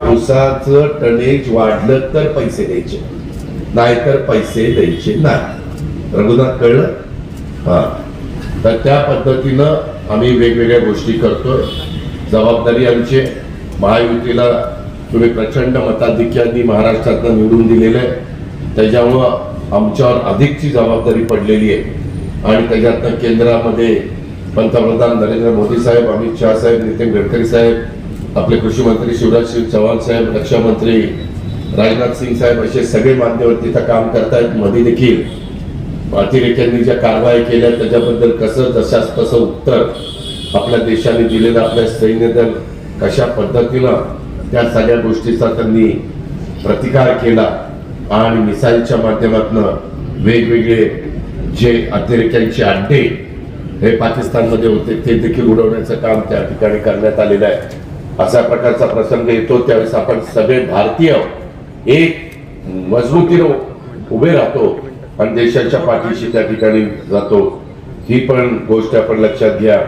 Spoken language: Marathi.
ऊसाचं टनेज वाढलं तर पैसे द्यायचे, नाहीतर पैसे द्यायचे नाही. रघुनाथ कळलं? हा. तर त्या पद्धतीनं आम्ही वेगवेगळ्या गोष्टी करतोय. जबाबदारी आमची महायुतीला तुम्ही प्रचंड मताधिक्याने महाराष्ट्रातनं निवडून दिलेलं आहे, त्याच्यामुळं आमच्यावर अधिकची जबाबदारी पडलेली आहे. आणि त्याच्यातनं केंद्रामध्ये पंतप्रधान नरेंद्र मोदी साहेब, अमित शहा साहेब, नितीन गडकरी साहेब, आपले कृषी मंत्री शिवराज सिंग चौहान साहेब, रक्षा मंत्री राजनाथ सिंग साहेब असे सगळे मान्यवर तिथं काम करतायत. मध्ये देखील अतिरेक्यांनी ज्या कारवाई केल्या त्याच्याबद्दल कसं जशाच तसं उत्तर आपल्या देशाने दिलेलं, आपल्या सैन्यदल कशा पद्धतीनं त्या सगळ्या गोष्टीचा त्यांनी प्रतिकार केला आणि मिसाईलच्या माध्यमातून वेगवेगळे जे अतिरेक्यांचे अड्डे हे पाकिस्तानमध्ये होते ते देखील उडवण्याचं काम त्या ठिकाणी करण्यात आलेलं आहे. अशा प्रकारचा प्रसंग येतो त्यावेळेस आपण सगळे भारतीय एक मजबूतीने उभे राहतो आणि देशाच्या पाठीशी त्या ठिकाणी जातो. ही पण गोष्ट आपण लक्षात घ्या.